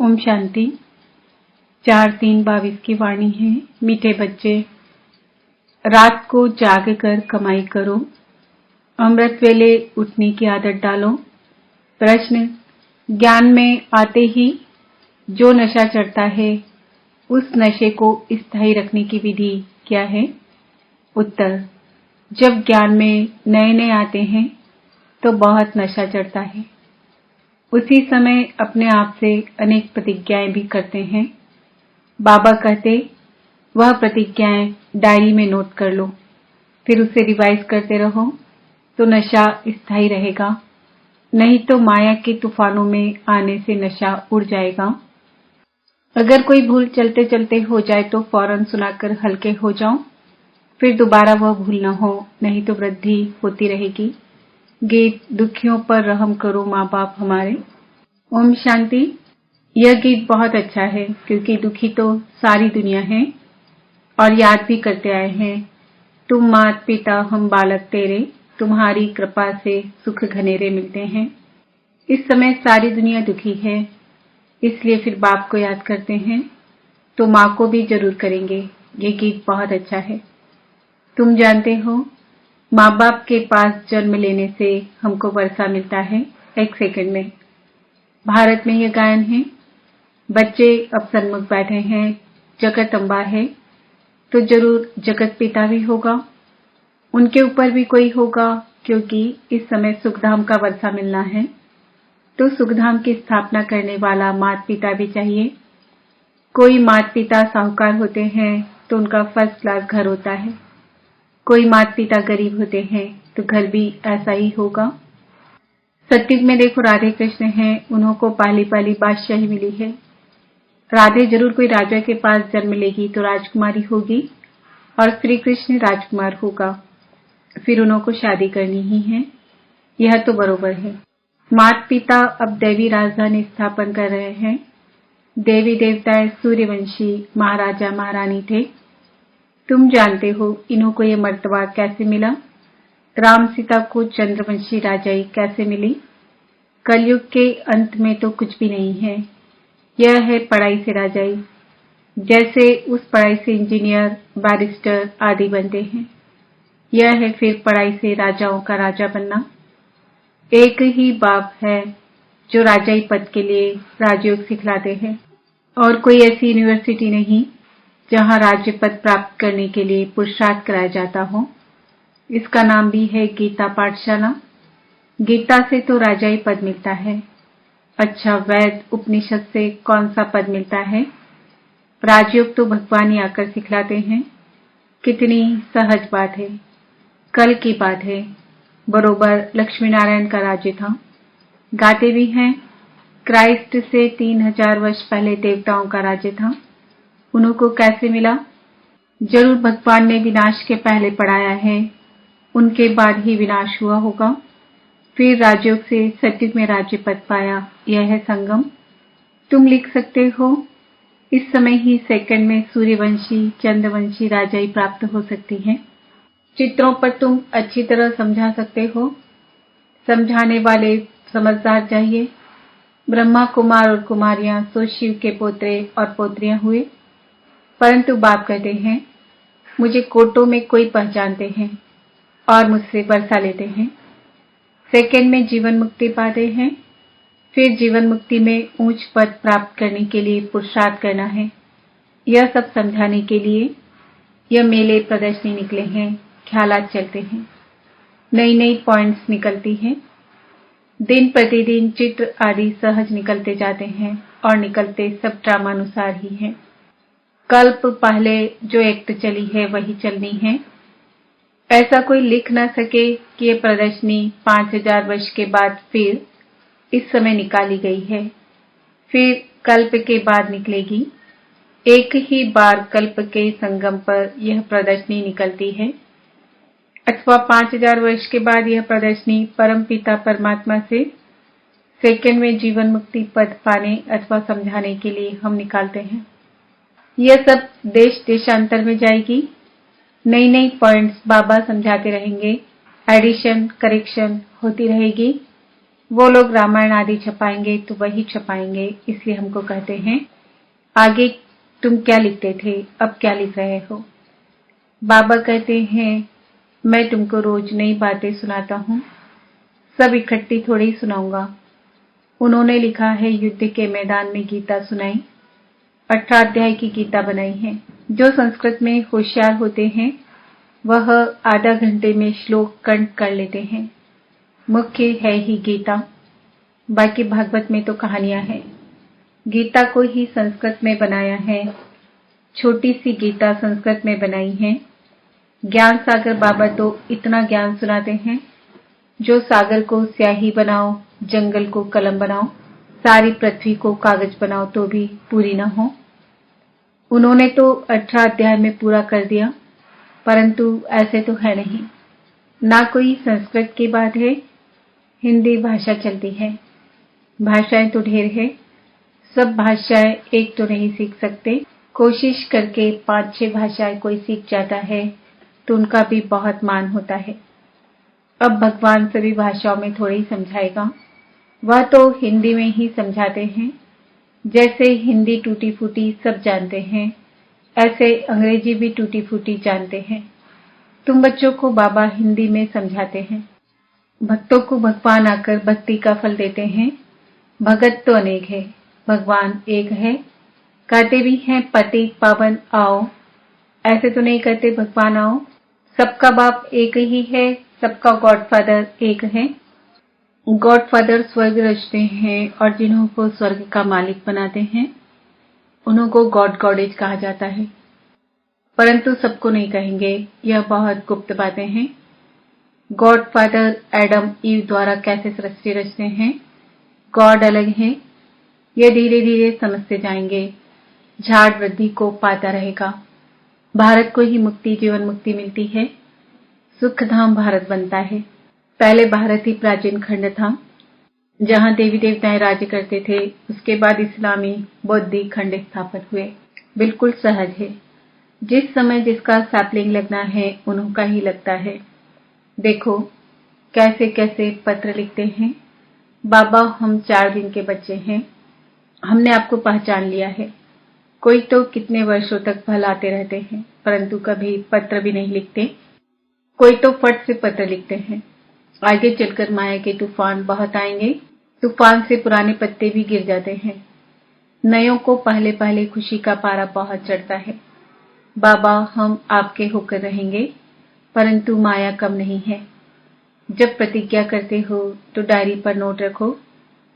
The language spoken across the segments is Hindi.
ओम शांति। 4-3-22 की वाणी है। मीठे बच्चे, रात को जाग कर कमाई करो, अमृत वेले उठने की आदत डालो। प्रश्न, ज्ञान में आते ही जो नशा चढ़ता है उस नशे को स्थायी रखने की विधि क्या है? उत्तर, जब ज्ञान में नए नए आते हैं तो बहुत नशा चढ़ता है। उसी समय अपने आप से अनेक प्रतिज्ञाएं भी करते हैं। बाबा कहते, वह प्रतिज्ञाएं डायरी में नोट कर लो, फिर उसे रिवाइज करते रहो तो नशा स्थायी रहेगा, नहीं तो माया के तूफानों में आने से नशा उड़ जाएगा। अगर कोई भूल चलते चलते हो जाए तो फौरन सुनाकर हल्के हो जाओ, फिर दोबारा वह भूल न हो, नहीं तो वृद्धि होती रहेगी। गीत, दुखियों पर रहम करो माँ बाप हमारे। ओम शांति। यह गीत बहुत अच्छा है क्योंकि दुखी तो सारी दुनिया है और याद भी करते आए हैं, तुम मात पिता हम बालक तेरे, तुम्हारी कृपा से सुख घनेरे मिलते हैं। इस समय सारी दुनिया दुखी है, इसलिए फिर बाप को याद करते हैं, तो माँ को भी जरूर करेंगे। ये गीत बहुत अच्छा है। तुम जानते हो, माँ बाप के पास जन्म लेने से हमको वर्षा मिलता है 1 सेकंड में। भारत में यह गायन है। बच्चे अब सन्मुख बैठे हैं, जगत अम्बा है तो जरूर जगत पिता भी होगा, उनके ऊपर भी कोई होगा, क्योंकि इस समय सुखधाम का वर्षा मिलना है, तो सुखधाम की स्थापना करने वाला माता पिता भी चाहिए। कोई माता पिता साहूकार होते हैं तो उनका फर्स्ट क्लास घर होता है, कोई माता पिता गरीब होते हैं तो घर भी ऐसा ही होगा। सत्युग में देखो राधे कृष्ण हैं, उन्हों को पहली पहली बादशाही मिली है। राधे जरूर कोई राजा के पास जन्म लेगी तो राजकुमारी होगी और श्री कृष्ण राजकुमार होगा, फिर उन्हों को शादी करनी ही है। यह तो बरोबर है। माता पिता अब दैवी राजधानी स्थापन कर रहे हैं। देवी देवताएं सूर्यवंशी महाराजा महारानी थे। तुम जानते हो इन्हों को यह मर्तबा कैसे मिला। राम सीता को चंद्रवंशी राजाई कैसे मिली। कलयुग के अंत में तो कुछ भी नहीं है, यह है पढ़ाई से राजाई। जैसे उस पढ़ाई से इंजीनियर, बैरिस्टर आदि बनते हैं, यह है फिर पढ़ाई से राजाओं का राजा बनना। एक ही बाप है जो राजाई पद के लिए राजयोग सिखलाते हैं, और कोई ऐसी यूनिवर्सिटी नहीं जहां राज्य पद प्राप्त करने के लिए पुरुषार्थ कराया जाता हो। इसका नाम भी है गीता पाठशाला। गीता से तो राजाई पद मिलता है। अच्छा, वेद उपनिषद से कौन सा पद मिलता है? राजयोग तो भगवान ही आकर सिखलाते हैं। कितनी सहज बात है, कल की बात है, बरोबर लक्ष्मी नारायण का राज्य था। गाते भी हैं, क्राइस्ट से 3000 वर्ष पहले देवताओं का राज्य था। उन्हों को कैसे मिला? जरूर भगवान ने विनाश के पहले पढ़ाया है, उनके बाद ही विनाश हुआ होगा, फिर राजयोग से सत्युग में राज्य पद पाया। यह है संगम। तुम लिख सकते हो, इस समय ही सेकंड में सूर्यवंशी चंद्रवंशी राजाई प्राप्त हो सकती है। चित्रों पर तुम अच्छी तरह समझा सकते हो। समझाने वाले समझदार चाहिए। ब्रह्मा कुमार और कुमारियां सो शिव के पोते और पोत्रियां हुए, परंतु बाप कहते हैं, मुझे कोटों में कोई पहचानते हैं और मुझसे वर्षा लेते हैं। सेकंड में जीवन मुक्ति पाते हैं, फिर जीवन मुक्ति में ऊंच पद प्राप्त करने के लिए पुरुषार्थ करना है। यह सब समझाने के लिए यह मेले प्रदर्शनी निकले हैं, ख्यालात चलते हैं, नई नई पॉइंट्स निकलती हैं। दिन प्रतिदिन चित्र आदि सहज निकलते जाते हैं और निकलते सब ड्रामानुसार ही हैं। कल्प पहले जो एक्ट चली है वही चलनी है। ऐसा कोई लिख न सके कि ये प्रदर्शनी 5000 वर्ष के बाद फिर इस समय निकाली गई है, फिर कल्प के बाद निकलेगी। एक ही बार कल्प के संगम पर यह प्रदर्शनी निकलती है, अथवा 5000 वर्ष के बाद यह प्रदर्शनी परम पिता परमात्मा से सेकंड में जीवन मुक्ति पद पाने अथवा समझाने के लिए हम निकालते हैं। यह सब देश देशांतर में जाएगी। नई नई पॉइंट्स बाबा समझाते रहेंगे, एडिशन करेक्शन होती रहेगी। वो लोग रामायण आदि छपाएंगे तो वही छपाएंगे, इसलिए हमको कहते हैं आगे तुम क्या लिखते थे, अब क्या लिख रहे हो। बाबा कहते हैं मैं तुमको रोज नई बातें सुनाता हूँ, सब इकट्ठी थोड़ी सुनाऊंगा। उन्होंने लिखा है युद्ध के मैदान में गीता सुनाई, 18 अध्याय की गीता बनाई है। जो संस्कृत में होशियार होते हैं वह आधा घंटे में श्लोक कंठ कर लेते हैं। मुख्य है ही गीता, बाकी भागवत में तो कहानियां हैं। गीता को ही संस्कृत में बनाया है, छोटी सी गीता संस्कृत में बनाई है। ज्ञान सागर बाबा तो इतना ज्ञान सुनाते हैं, जो सागर को स्याही बनाओ, जंगल को कलम बनाओ, सारी पृथ्वी को कागज बनाओ तो भी पूरी न हो। उन्होंने तो 18 अध्याय में पूरा कर दिया, परंतु ऐसे तो है नहीं। ना कोई संस्कृत की बात है, हिंदी भाषा चलती है। भाषाएं तो ढेर है, सब भाषाएं एक तो नहीं सीख सकते। कोशिश करके 5-6 भाषाएं कोई सीख जाता है तो उनका भी बहुत मान होता है। अब भगवान सभी भाषाओं में थोड़ी समझाएगा, वह तो हिंदी में ही समझाते हैं। जैसे हिंदी टूटी फूटी सब जानते हैं, ऐसे अंग्रेजी भी टूटी फूटी जानते हैं। तुम बच्चों को बाबा हिंदी में समझाते हैं। भक्तों को भगवान आकर भक्ति का फल देते हैं। भगत तो अनेक है, भगवान एक है। कहते भी हैं पति पावन आओ, ऐसे तो नहीं कहते भगवान आओ। सबका बाप एक ही है, सबका गॉडफादर एक है। गॉडफादर स्वर्ग रचते हैं और जिन्हों को स्वर्ग का मालिक बनाते हैं उन्हों को गॉड गॉडेज कहा जाता है, परंतु सबको नहीं कहेंगे, यह बहुत गुप्त बातें हैं। गॉडफादर एडम ईव द्वारा कैसे सृष्टि रचते हैं, गॉड अलग है, यह धीरे धीरे समझते जाएंगे। झाड़ वृद्धि को पाता रहेगा। भारत को ही मुक्ति जीवन मुक्ति मिलती है, सुखधाम भारत बनता है। पहले भारत ही प्राचीन खंड था जहां देवी देवताएं राज्य करते थे, उसके बाद इस्लामी बौद्धिक खंड स्थापित हुए। बिल्कुल सहज है, जिस समय जिसका सैपलिंग लगना है उन्हों का ही लगता है। देखो कैसे कैसे पत्र लिखते हैं, बाबा हम 4 दिन के बच्चे हैं, हमने आपको पहचान लिया है। कोई तो कितने वर्षों तक भलाते रहते हैं परंतु कभी पत्र भी नहीं लिखते। कोई तो फट से पत्र लिखते हैं। आगे चलकर माया के तूफान बहुत आएंगे, तूफान से पुराने पत्ते भी गिर जाते हैं। नयों को पहले पहले खुशी का पारा बहुत चढ़ता है। बाबा हम आपके होकर रहेंगे, परंतु माया कम नहीं है। जब प्रतिज्ञा करते हो तो डायरी पर नोट रखो,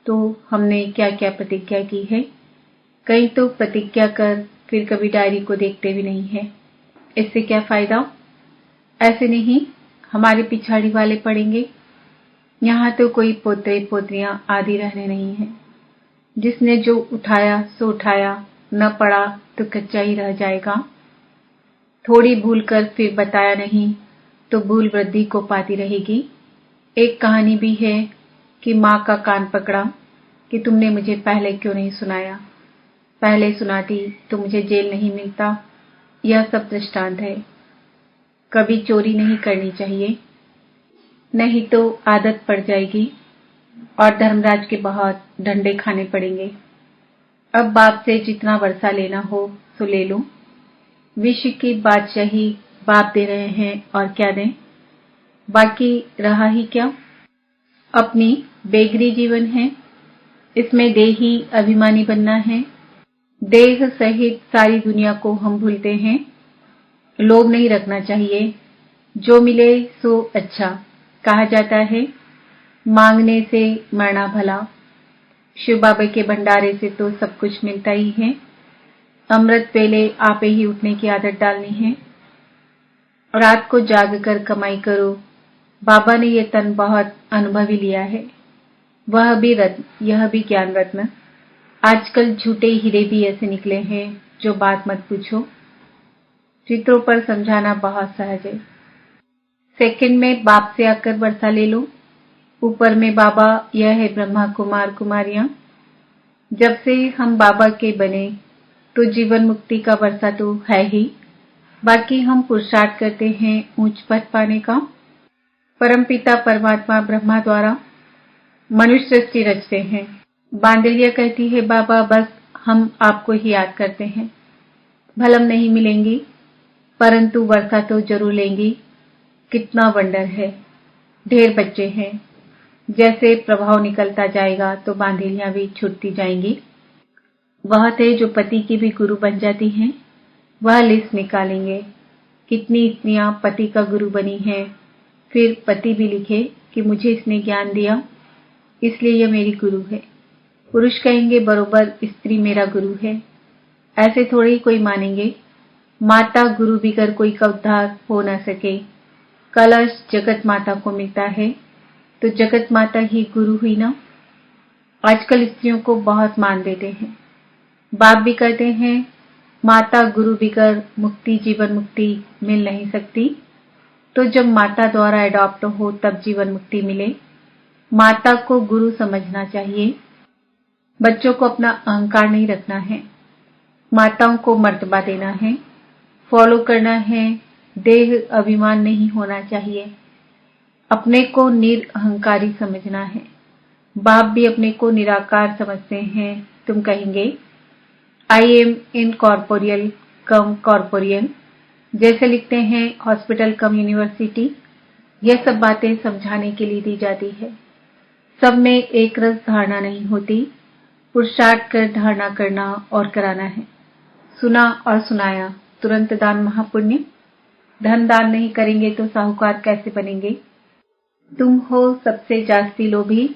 तो हमने क्या क्या प्रतिज्ञा की है। कई तो प्रतिज्ञा कर फिर कभी डायरी को देखते भी नहीं है, इससे क्या फायदा। ऐसे नहीं, हमारे पिछाड़ी वाले पढ़ेंगे। यहाँ तो कोई पोते पोतियां आदि रहने नहीं है। जिसने जो उठाया सो उठाया, न पड़ा तो कच्चा ही रह जाएगा। थोड़ी भूल कर फिर बताया नहीं तो भूल वृद्धि को पाती रहेगी। एक कहानी भी है कि माँ का कान पकड़ा कि तुमने मुझे पहले क्यों नहीं सुनाया, पहले सुनाती तो मुझे जेल नहीं मिलता। यह सब दृष्टांत है। कभी चोरी नहीं करनी चाहिए, नहीं तो आदत पड़ जाएगी और धर्मराज के बहुत डंडे खाने पड़ेंगे। अब बाप से जितना वर्षा लेना हो सो ले लो। विश्व की बादशाही बाप दे रहे हैं और क्या दें, बाकी रहा ही क्या। अपनी बेगरी जीवन है, इसमें देही अभिमानी बनना है। देह सहित सारी दुनिया को हम भूलते हैं। लोभ नहीं रखना चाहिए, जो मिले सो अच्छा। कहा जाता है मांगने से मरना भला। शिव बाबा के भंडारे से तो सब कुछ मिलता ही है। अमृत वेले आपे ही उठने की आदत डालनी है। रात को जाग कर कमाई करो। बाबा ने ये तन बहुत अनुभवी लिया है। वह भी रत्न, यह भी ज्ञान रत्न। आजकल झूठे हीरे भी ऐसे निकले हैं जो बात मत पूछो। चित्रों पर समझाना बहुत सहज है। सेकंड में बाप से आकर वर्षा ले लो। ऊपर में बाबा, यह है ब्रह्मा कुमार कुमारियां। जब से हम बाबा के बने तो जीवन मुक्ति का वर्षा तो है ही, बाकी हम पुरुषार्थ करते हैं ऊंच पद पाने का। परमपिता परमात्मा ब्रह्मा द्वारा मनुष्य सृष्टि रचते हैं। बांदलिया कहती है, बाबा बस हम आपको ही याद करते हैं। भलम नहीं मिलेंगी परंतु वर्षा तो जरूर लेंगी। कितना वंडर है। ढेर बच्चे हैं। जैसे प्रभाव निकलता जाएगा तो बांदलियां भी छूटती जाएंगी। बहुत है जो पति की भी गुरु बन जाती हैं। वह लिस्ट निकालेंगे कितनी स्त्रियां पति का गुरु बनी हैं। फिर पति भी लिखे कि मुझे इसने ज्ञान दिया इसलिए यह मेरी गुरु है। पुरुष कहेंगे बरोबर स्त्री मेरा गुरु है। ऐसे थोड़े ही कोई मानेंगे। माता गुरु बिगर कोई का उद्धार हो न सके। कलश जगत माता को मिलता है तो जगत माता ही गुरु हुई ना। आजकल स्त्रियों को बहुत मान देते हैं। बाप भी कहते हैं माता गुरु बिगर मुक्ति जीवन मुक्ति मिल नहीं सकती। तो जब माता द्वारा एडॉप्ट हो तब जीवन मुक्ति मिले। माता को गुरु समझना चाहिए। बच्चों को अपना अहंकार नहीं रखना है। माताओं को मर्तबा देना है। फॉलो करना है। देह अभिमान नहीं होना चाहिए। अपने को निरअहंकारी समझना है। बाप भी अपने को निराकार समझते हैं। तुम कहेंगे I am incorporeal come corporeal. जैसे लिखते हैं हॉस्पिटल कम यूनिवर्सिटी। यह सब बातें समझाने के लिए दी जाती है। सब में एक रस धारणा नहीं होती। पुरुषार्थ कर धारणा करना और कराना है। सुना और सुनाया तुरंत दान महापुण्य। धन दान नहीं करेंगे तो साहूकार कैसे बनेंगे। तुम हो सबसे जास्ती लोभी।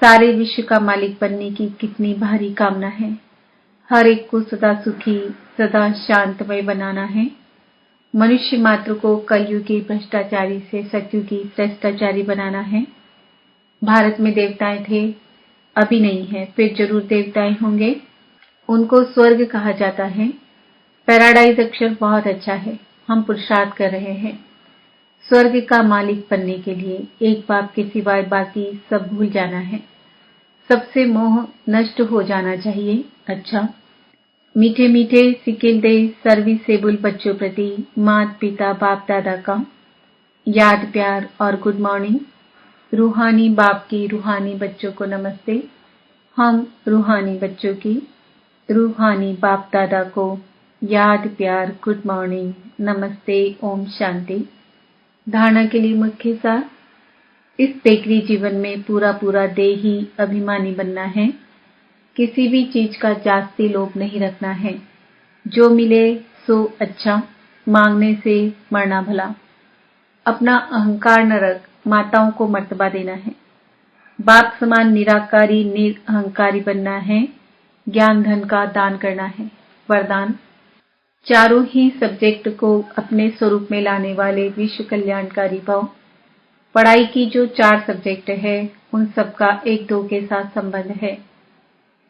सारे विश्व का मालिक बनने की कितनी भारी कामना है। हर एक को सदा सुखी सदा शांतमय बनाना है। मनुष्य मात्र को कलयुगी भ्रष्टाचारी से सतयुगी श्रेष्ठाचारी बनाना है। भारत में देवताएं थे अभी नहीं है फिर जरूर देवताएं होंगे। उनको स्वर्ग कहा जाता है। पैराडाइज अक्षर बहुत अच्छा है। हम पुरुषार्थ कर रहे हैं स्वर्ग का मालिक बनने के लिए। एक बाप के सिवाय बाकी सब भूल जाना है। सबसे मोह नष्ट हो जाना चाहिए। अच्छा मीठे मीठे सिकिलदे सर्विसेबल बच्चों प्रति माता पिता बाप दादा का याद प्यार और गुड मॉर्निंग। रूहानी बाप की रूहानी बच्चों को नमस्ते। हम रूहानी बच्चों की रूहानी बाप दादा को याद प्यार गुड मॉर्निंग नमस्ते ओम शांति। धारणा के लिए मुख्य सार। इस बेकरी जीवन में पूरा पूरा देही अभिमानी बनना है। किसी भी चीज का जास्ती लोभ नहीं रखना है। जो मिले सो अच्छा। मांगने से मरना भला। अपना अहंकार न रख। माताओं को मर्तबा देना है। बाप समान निराकारी निरअहंकारी बनना है। ज्ञान धन का दान करना है। वरदान चारों ही सब्जेक्ट को अपने स्वरूप में लाने वाले विश्व कल्याणकारी भव। पढ़ाई की जो 4 सब्जेक्ट है उन सबका 1-2 के साथ संबंध है।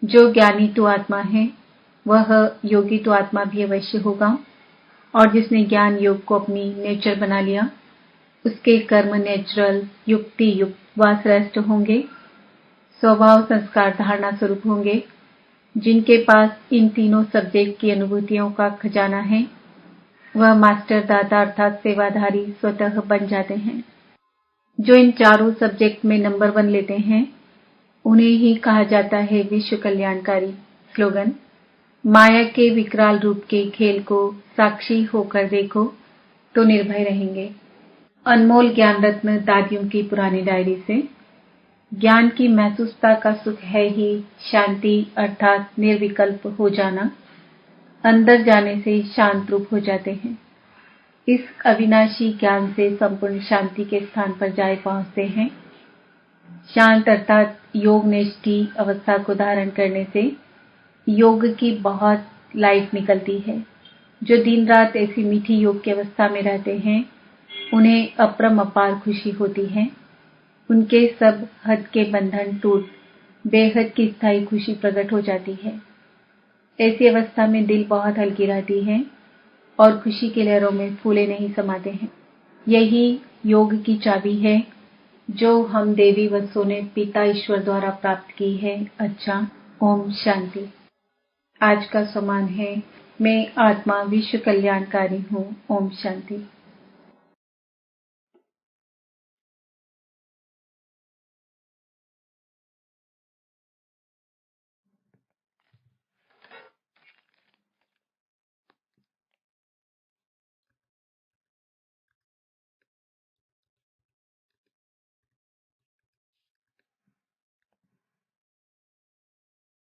जो ज्ञानी तो आत्मा है वह योगी तो आत्मा भी अवश्य होगा। और जिसने ज्ञान योग को अपनी नेचर बना लिया उसके कर्म नेचुरल युक्ति युक्त व श्रेष्ठ होंगे। स्वभाव संस्कार धारणा स्वरूप होंगे। जिनके पास इन तीनों सब्जेक्ट की अनुभूतियों का खजाना है वह मास्टर दाता अर्थात सेवाधारी स्वतः बन जाते हैं। जो इन चारों सब्जेक्ट में नंबर 1 लेते हैं उन्हें ही कहा जाता है विश्व कल्याणकारी। स्लोगन माया के विकराल रूप के खेल को साक्षी होकर देखो तो निर्भय रहेंगे। अनमोल ज्ञान रत्न दादियों की पुरानी डायरी से। ज्ञान की महसूसता का सुख है ही शांति अर्थात निर्विकल्प हो जाना। अंदर जाने से शांत रूप हो जाते हैं। इस अविनाशी ज्ञान से संपूर्ण शांति के स्थान पर जाए पहुंचते हैं। शांत अर्थात योग निष्ठी अवस्था को धारण करने से योग की बहुत लाइफ निकलती है। जो दिन रात ऐसी मीठी योग की अवस्था में रहते हैं उन्हें अपरम अपार खुशी होती है। उनके सब हद के बंधन टूट बेहद की स्थायी खुशी प्रकट हो जाती है। ऐसी अवस्था में दिल बहुत हल्की रहती है और खुशी की लहरों में फूले नहीं समाते हैं। यही योग की चाबी है जो हम देवी वत्सों ने पिता ईश्वर द्वारा प्राप्त की है। अच्छा ओम शांति। आज का सम्मान है मैं आत्मा विश्व कल्याणकारी हूँ। ओम शांति।